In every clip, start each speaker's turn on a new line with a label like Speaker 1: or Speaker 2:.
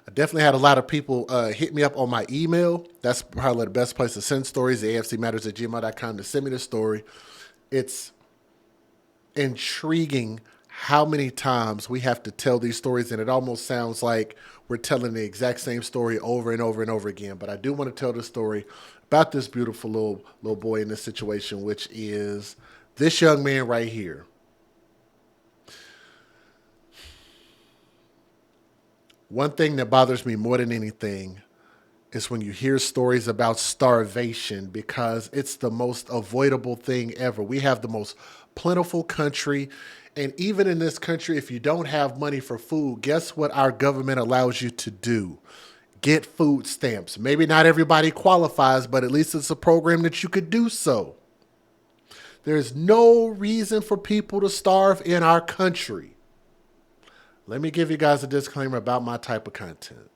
Speaker 1: I definitely had a lot of people hit me up on my email. That's probably the best place to send stories, afcmatters@gmail.com, to send me the story. It's intriguing how many times we have to tell these stories, and it almost sounds like we're telling the exact same story over and over and over again. But I do want to tell the story about this beautiful little boy in this situation, which is this young man right here. One thing that bothers me more than anything is when you hear stories about starvation, because it's the most avoidable thing ever. We have the most plentiful country. And even in this country, if you don't have money for food, guess what our government allows you to do? Get food stamps. Maybe not everybody qualifies, but at least it's a program that you could do so. There's no reason for people to starve in our country. Let me give you guys a disclaimer about my type of content.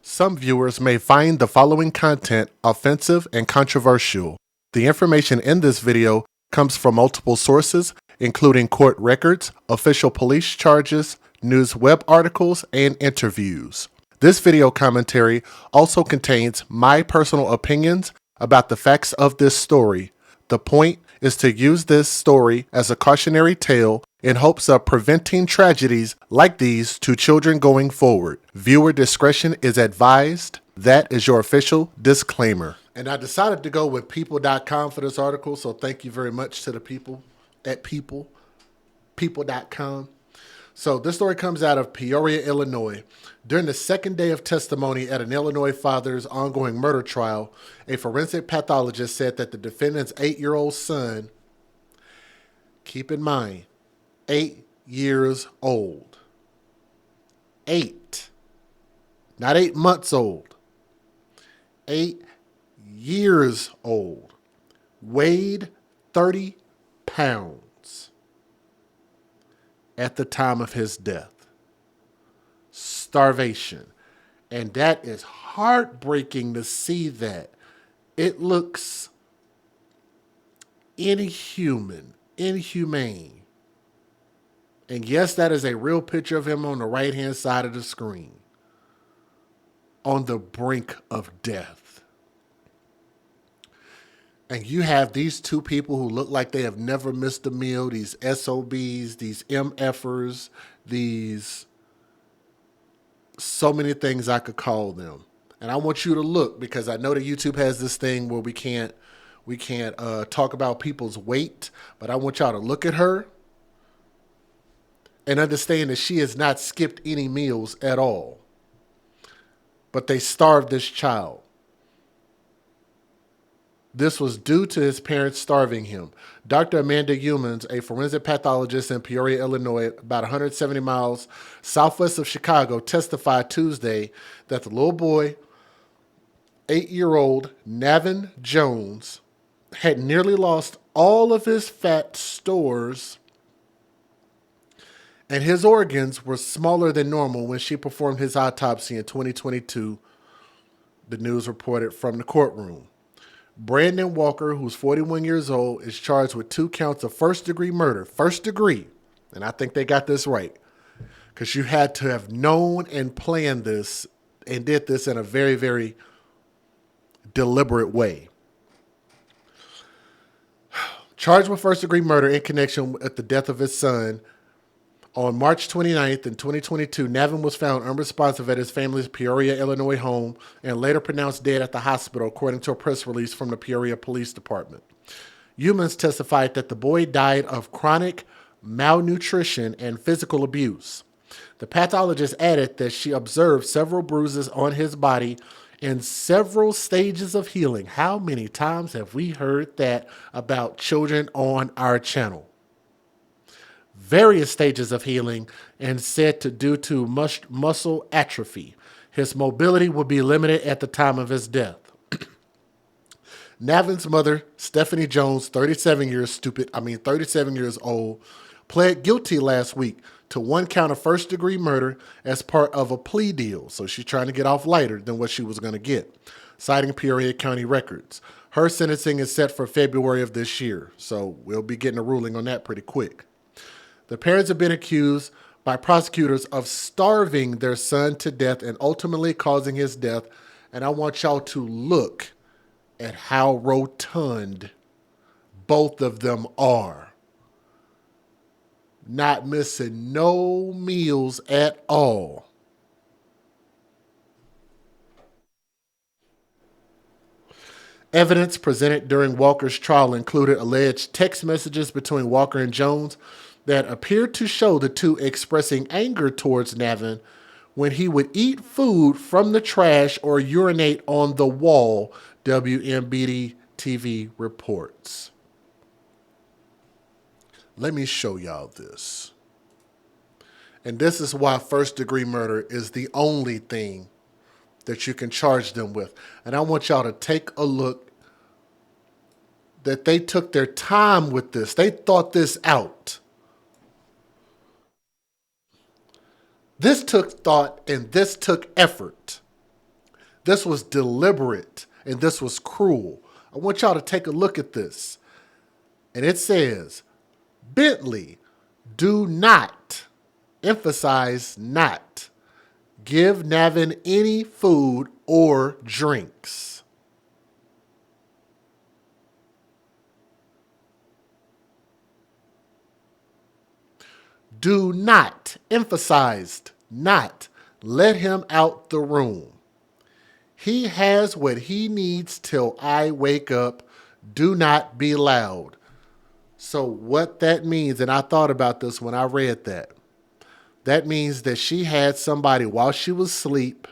Speaker 1: Some viewers may find the following content offensive and controversial. The information in this video comes from multiple sources, including court records, official police charges, news web articles, and interviews. This video commentary also contains my personal opinions about the facts of this story. The point is to use this story as a cautionary tale in hopes of preventing tragedies like these to children going forward. Viewer discretion is advised. That is your official disclaimer. And I decided to go with people.com for this article, so thank you very much to the people at people.com. So this story comes out of Peoria, Illinois. During the second day of testimony at an Illinois father's ongoing murder trial, a forensic pathologist said that the defendant's 8-year-old son, keep in mind, 8 years old. 8. Not 8 months old. 8 years old. Weighed 30 pounds at the time of his death. Starvation. And that is heartbreaking to see that. It looks inhumane. And yes, that is a real picture of him on the right-hand side of the screen. On the brink of death. And you have these two people who look like they have never missed a meal, these SOBs, these MFers, these so many things I could call them. And I want you to look, because I know that YouTube has this thing where we can't talk about people's weight, but I want y'all to look at her and understand that she has not skipped any meals at all. But they starved this child. This was due to his parents starving him. Dr. Amanda Humans, a forensic pathologist in Peoria, Illinois, about 170 miles southwest of Chicago, testified Tuesday that the little boy, 8-year-old Navin Jones, had nearly lost all of his fat stores, and his organs were smaller than normal when she performed his autopsy in 2022, the news reported from the courtroom. Brandon Walker, who's 41 years old, is charged with 2 counts of first-degree murder. First degree. And I think they got this right. Because you had to have known and planned this and did this in a very, very deliberate way. Charged with first-degree murder in connection with the death of his son, on March 29th in 2022, Navin was found unresponsive at his family's Peoria, Illinois home and later pronounced dead at the hospital, according to a press release from the Peoria Police Department. Humans testified that the boy died of chronic malnutrition and physical abuse. The pathologist added that she observed several bruises on his body in several stages of healing. How many times have we heard that about children on our channel? Various stages of healing, and said to due to muscle atrophy. His mobility would be limited at the time of his death. Navin's mother, Stephanie Jones, 37 years old, pled guilty last week to 1 count of first-degree murder as part of a plea deal. So she's trying to get off lighter than what she was going to get, citing Peoria County records. Her sentencing is set for February of this year, so we'll be getting a ruling on that pretty quick. The parents have been accused by prosecutors of starving their son to death and ultimately causing his death. And I want y'all to look at how rotund both of them are. Not missing no meals at all. Evidence presented during Walker's trial included alleged text messages between Walker and Jones that appeared to show the two expressing anger towards Navin when he would eat food from the trash or urinate on the wall, WMBD TV reports. Let me show y'all this. And this is why first-degree murder is the only thing that you can charge them with. And I want y'all to take a look that they took their time with this. They thought this out. This took thought and this took effort. This was deliberate and this was cruel. I want y'all to take a look at this. And it says, Bentley, do not, emphasize not, give Navin any food or drinks. Do not, emphasized not, let him out the room. He has what he needs till I wake up. Do not be loud. So what that means, and I thought about this when I read that, that means that she had somebody while she was asleep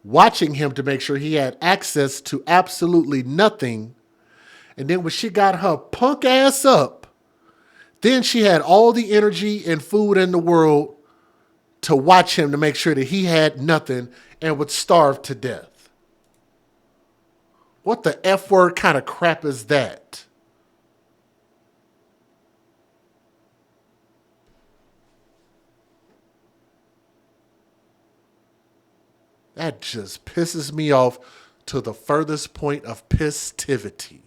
Speaker 1: watching him to make sure he had access to absolutely nothing. And then when she got her punk ass up, then she had all the energy and food in the world to watch him to make sure that he had nothing and would starve to death. What the F word kind of crap is that? That just pisses me off to the furthest point of pissivity.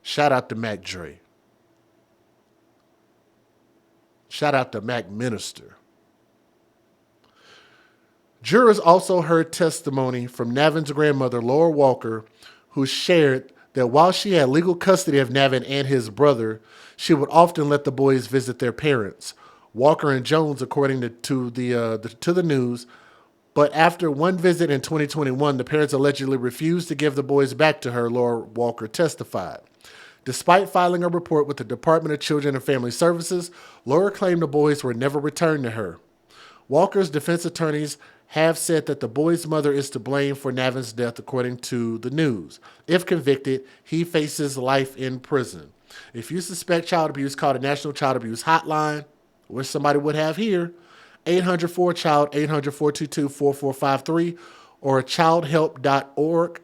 Speaker 1: Shout out to Mac Dre. Shout out to Mac Minister. Jurors also heard testimony from Navin's grandmother, Laura Walker, who shared that while she had legal custody of Navin and his brother, she would often let the boys visit their parents, Walker and Jones, according to the news. But after one visit in 2021, the parents allegedly refused to give the boys back to her, Laura Walker testified. Despite filing a report with the Department of Children and Family Services, Laura claimed the boys were never returned to her. Walker's defense attorneys have said that the boy's mother is to blame for Navin's death, according to the news. If convicted, he faces life in prison. If you suspect child abuse, call the National Child Abuse Hotline, which somebody would have here, 800-4CHILD, 800-422-4453, or childhelp.org.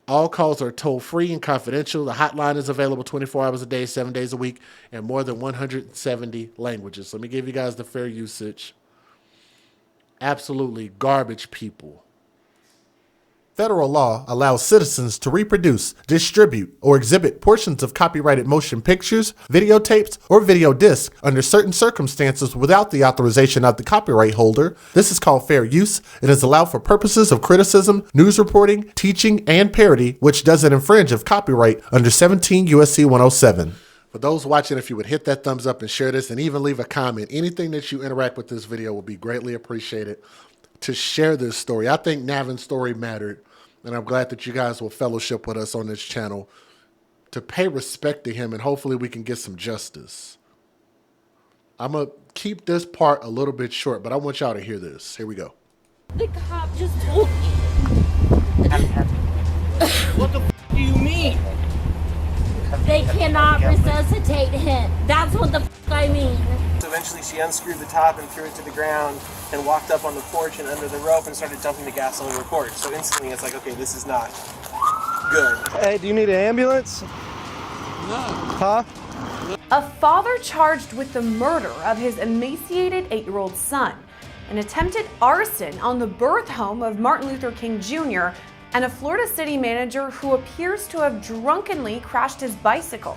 Speaker 1: All calls are toll-free and confidential. The hotline is available 24 hours a day, 7 days a week, in more than 170 languages. Let me give you guys the fair usage. Absolutely garbage people. Federal law allows citizens to reproduce, distribute, or exhibit portions of copyrighted motion pictures, videotapes, or video discs under certain circumstances without the authorization of the copyright holder. This is called fair use and is allowed for purposes of criticism, news reporting, teaching, and parody, which doesn't infringe of copyright under 17 U.S.C. 107. For those watching, if you would hit that thumbs up and share this and even leave a comment, anything that you interact with this video will be greatly appreciated to share this story. I think Navin's story mattered, and I'm glad that you guys will fellowship with us on this channel to pay respect to him, and hopefully we can get some justice. I'm going to keep this part a little bit short, but I want y'all to hear this. Here we go.
Speaker 2: The cop just told me.
Speaker 3: What the f do you mean?
Speaker 2: They cannot resuscitate him. That's what the f I mean.
Speaker 3: So eventually she unscrewed the top and threw it to the ground and walked up on the porch and under the rope and started dumping the gasoline on the porch. So instantly it's like, okay, this is not good. Hey, do you need an ambulance? No. Huh?
Speaker 4: A father charged with the murder of his emaciated 8-year-old son, an attempted arson on the birth home of Martin Luther King Jr., and a Florida city manager who appears to have drunkenly crashed his bicycle.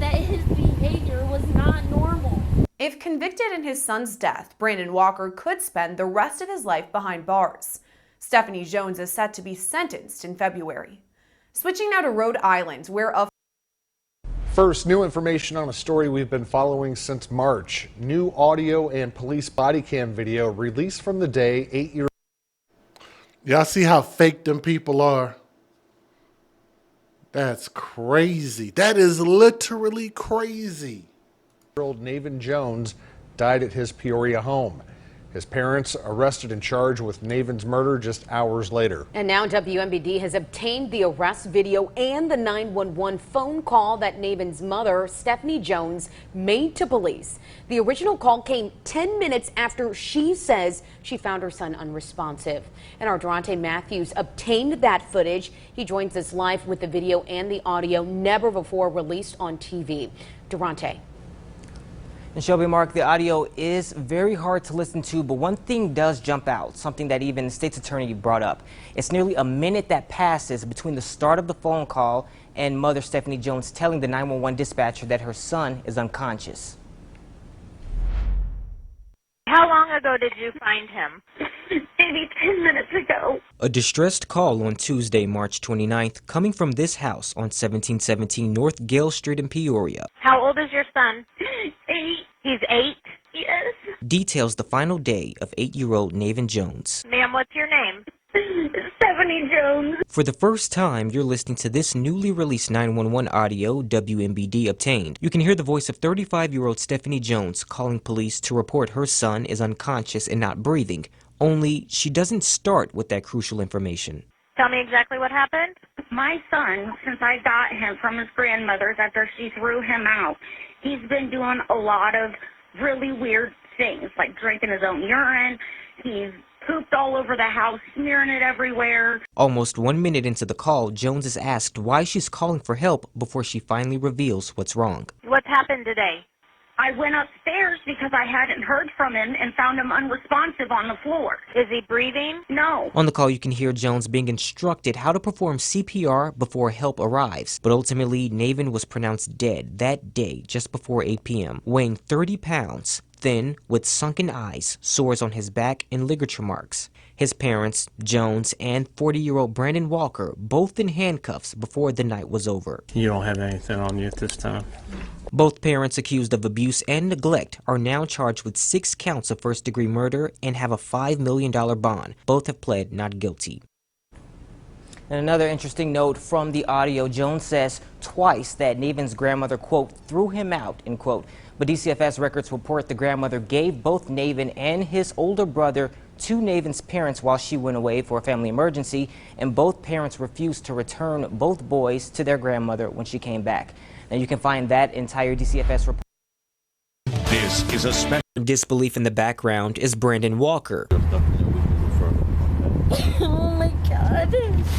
Speaker 2: that his behavior was not normal.
Speaker 4: If convicted in his son's death, Brandon Walker could spend the rest of his life behind bars. Stephanie Jones is set to be sentenced in February. Switching now to Rhode Island, where a
Speaker 5: First, new information on a story we've been following since March. New audio and police body cam video released from the day 8-year-old.
Speaker 1: Y'all see how fake them people are? That's crazy. That is literally crazy.
Speaker 5: Navin Jones died at his Peoria home. His parents arrested and charged with Navin's murder just hours later.
Speaker 6: And now WMBD has obtained the arrest video and the 911 phone call that Navin's mother, Stephanie Jones, made to police. The original call came 10 minutes after she says she found her son unresponsive. And our Durante Matthews obtained that footage. He joins us live with the video and the audio never before released on TV. Durante.
Speaker 7: And Shelby, Mark, the audio is very hard to listen to, but one thing does jump out, something that even the state's attorney brought up. It's nearly a minute that passes between the start of the phone call and mother Stephanie Jones telling the 911 dispatcher that her son is unconscious.
Speaker 8: How long ago did you find him?
Speaker 9: Maybe 10 minutes ago.
Speaker 7: A distressed call on Tuesday, March 29th, coming from this house on 1717 North Gale Street in Peoria.
Speaker 8: How old is your son?
Speaker 9: 8.
Speaker 8: He's 8?
Speaker 9: Yes.
Speaker 7: Details the final day of 8-year-old Navin Jones.
Speaker 8: Ma'am, what's your name?
Speaker 9: Stephanie Jones.
Speaker 7: For the first time, you're listening to this newly released 911 audio WMBD obtained. You can hear the voice of 35-year-old Stephanie Jones calling police to report her son is unconscious and not breathing. Only she doesn't start with that crucial information.
Speaker 8: Tell me exactly what happened.
Speaker 9: My son, since I got him from his grandmother's after she threw him out, he's been doing a lot of really weird things, like drinking his own urine. He's pooped all over the house, smearing it everywhere.
Speaker 7: Almost 1 minute into the call, Jones is asked why she's calling for help before she finally reveals what's wrong.
Speaker 8: What's happened today?
Speaker 9: I went upstairs because I hadn't heard from him and found him unresponsive on the floor.
Speaker 8: Is he breathing?
Speaker 9: No.
Speaker 7: On the call, you can hear Jones being instructed how to perform CPR before help arrives. But ultimately, Navin was pronounced dead that day just before 8 p.m., weighing 30 pounds, thin, with sunken eyes, sores on his back, and ligature marks. His parents, Jones, and 40-year-old Brandon Walker, both in handcuffs before the night was over.
Speaker 10: You don't have anything on you at this time?
Speaker 7: Both parents accused of abuse and neglect are now charged with 6 counts of first-degree murder and have a $5 million bond. Both have pled not guilty. And another interesting note from the audio, Jones says twice that Navin's grandmother, quote, threw him out, end quote. But DCFS records report the grandmother gave both Navin and his older brother to Navin's parents while she went away for a family emergency, and both parents refused to return both boys to their grandmother when she came back. Now you can find that entire DCFS report.
Speaker 11: This is a special.
Speaker 7: Disbelief in the background is Brandon Walker.
Speaker 2: Oh my God.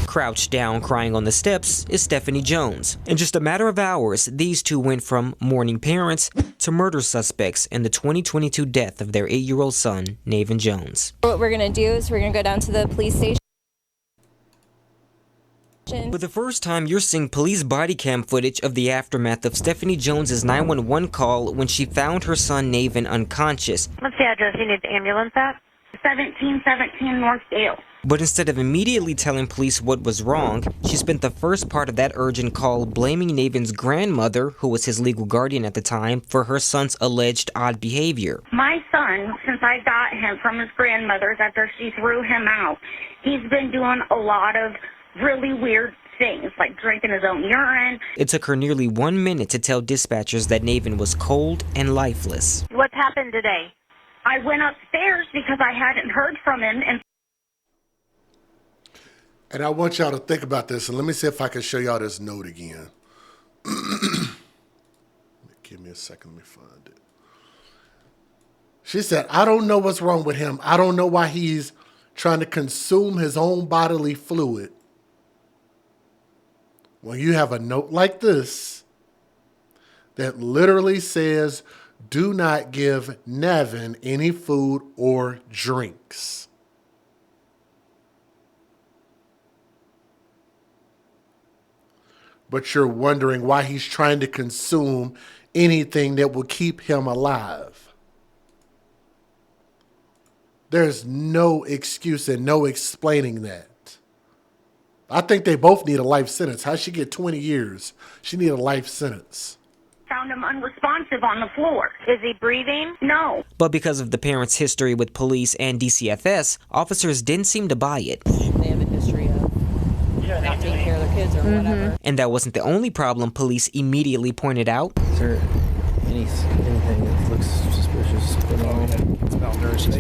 Speaker 7: Crouched down crying on the steps is Stephanie Jones. In just a matter of hours, these two went from mourning parents to murder suspects in the 2022 death of their 8-year-old son, Navin Jones.
Speaker 12: What we're going to do is we're going to go down to the police station.
Speaker 7: For the first time, you're seeing police body cam footage of the aftermath of Stephanie Jones's 911 call when she found her son Navin unconscious.
Speaker 8: What's the address you need the ambulance at?
Speaker 9: 1717 North Gale.
Speaker 7: But instead of immediately telling police what was wrong, she spent the first part of that urgent call blaming Navin's grandmother, who was his legal guardian at the time, for her son's alleged odd behavior.
Speaker 9: My son, since I got him from his grandmother's after she threw him out, he's been doing a lot of really weird things, like drinking his own urine.
Speaker 7: It took her nearly 1 minute to tell dispatchers that Navin was cold and lifeless.
Speaker 8: What's happened today?
Speaker 9: I went upstairs because I hadn't heard from him.
Speaker 1: And I want y'all to think about this, and let me see if I can show y'all this note again. Give me a second, let me find it. She said, I don't know what's wrong with him. I don't know why he's trying to consume his own bodily fluid. When you have a note like this that literally says, do not give Navin any food or drinks. but you're wondering why he's trying to consume anything that will keep him alive. There's no excuse and no explaining that. I think they both need a life sentence. How'd she get 20 years? She need a life sentence.
Speaker 9: Found him unresponsive on the floor.
Speaker 8: Is he breathing?
Speaker 9: No.
Speaker 7: But because of the parents' history with police and DCFS, officers didn't seem to buy it.
Speaker 13: They have a history of not taking care of their kids or whatever.
Speaker 7: And that wasn't the only problem police immediately pointed out.
Speaker 14: Is there anything that looks suspicious at all?
Speaker 3: It's malnourishment.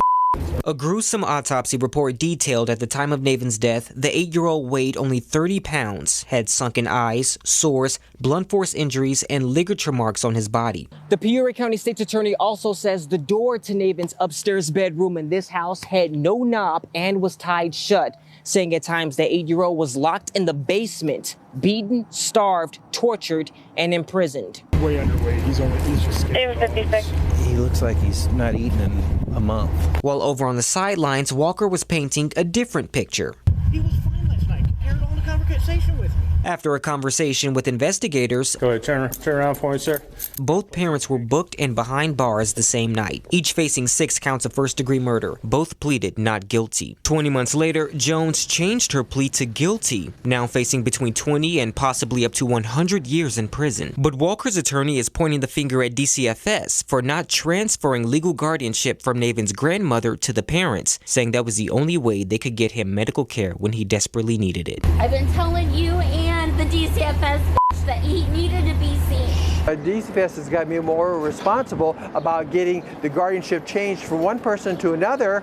Speaker 7: A gruesome autopsy report detailed at the time of Navin's death, the 8-year-old weighed only 30 pounds, had sunken eyes, sores, blunt force injuries, and ligature marks on his body.
Speaker 15: The Peoria County State's Attorney also says the door to Navin's upstairs bedroom in this house had no knob and was tied shut, saying at times the 8-year-old was locked in the basement, beaten, starved, tortured, and imprisoned.
Speaker 16: Way underweight. He's just scared.
Speaker 8: 56.
Speaker 14: He looks like he's not eaten in a month.
Speaker 7: While over on the sidelines, Walker was painting a different picture.
Speaker 16: He was fine last night. Carried on the conversation with me.
Speaker 7: After a conversation with investigators,
Speaker 10: Go ahead, turn around for me, sir.
Speaker 7: both parents were booked and behind bars the same night, each facing 6 counts of first-degree murder. Both pleaded not guilty. 20 months later, Jones changed her plea to guilty, now facing between 20 and possibly up to 100 years in prison. But Walker's attorney is pointing the finger at DCFS for not transferring legal guardianship from Navin's grandmother to the parents, saying that was the only way they could get him medical care when he desperately needed it.
Speaker 2: I've been telling you and the DCFS that he needed to be seen.
Speaker 17: DCFS has got to be more responsible about getting the guardianship changed from one person to another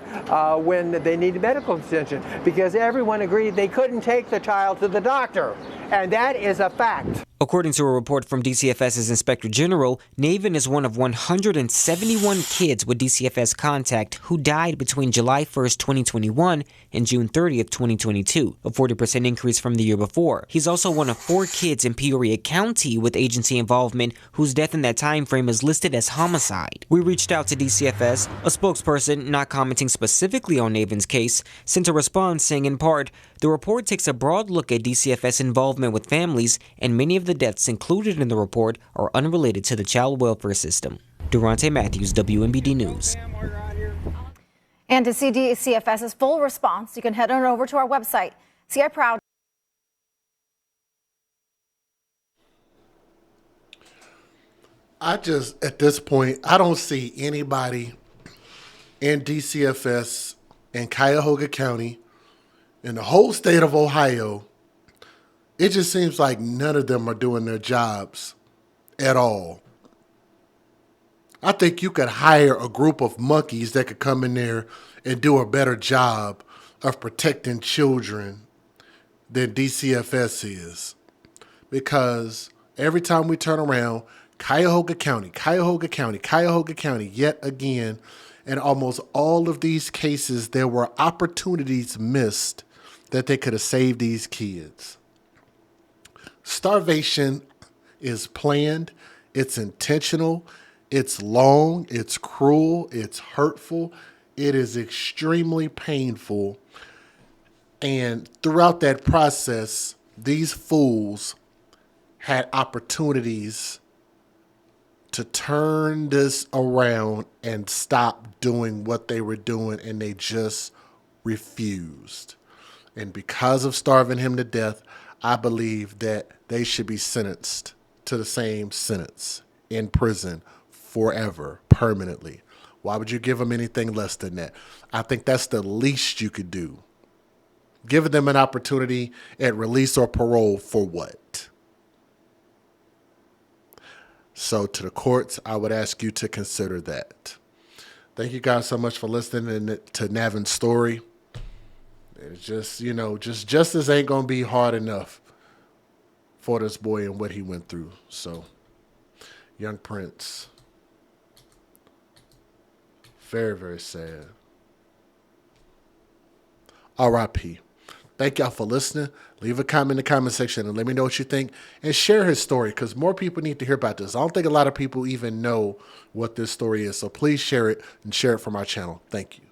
Speaker 17: when they need medical attention, because everyone agreed they couldn't take the child to the doctor, and that is a fact.
Speaker 7: According to a report from DCFS's Inspector General, Navin is one of 171 kids with DCFS contact who died between July 1st, 2021 and June 30th, 2022, a 40% increase from the year before. He's also one of 4 kids in Peoria County with agency involvement whose death in that time frame is listed as homicide. We reached out to DCFS. A spokesperson, not commenting specifically on Navin's case, sent a response saying in part, the report takes a broad look at DCFS involvement with families, and many of the deaths included in the report are unrelated to the child welfare system. Durante Matthews, WMBD News.
Speaker 18: And to see DCFS's full response, you can head on over to our website, CI Proud.
Speaker 1: At this point, I don't see anybody in DCFS in Cuyahoga County, in the whole state of Ohio. It just seems like none of them are doing their jobs at all. I think you could hire a group of monkeys that could come in there and do a better job of protecting children than DCFS is. Because every time we turn around, Cuyahoga County, Cuyahoga County, Cuyahoga County, yet again, in almost all of these cases, there were opportunities missed that they could have saved these kids. Starvation is planned, it's intentional, it's long, it's cruel, it's hurtful, it is extremely painful. And throughout that process, these fools had opportunities to turn this around and stop doing what they were doing, and they just refused. And because of starving him to death, I believe that they should be sentenced to the same sentence in prison forever, permanently. Why would you give them anything less than that? I think that's the least you could do. Give them an opportunity at release or parole for what? So to the courts, I would ask you to consider that. Thank you guys so much for listening to Navin's story. It's just, just justice ain't going to be hard enough for this boy and what he went through. So, young Prince, very, very sad. R.I.P. Thank y'all for listening. Leave a comment in the comment section and let me know what you think. And share his story, because more people need to hear about this. I don't think a lot of people even know what this story is. So please share it and share it from our channel. Thank you.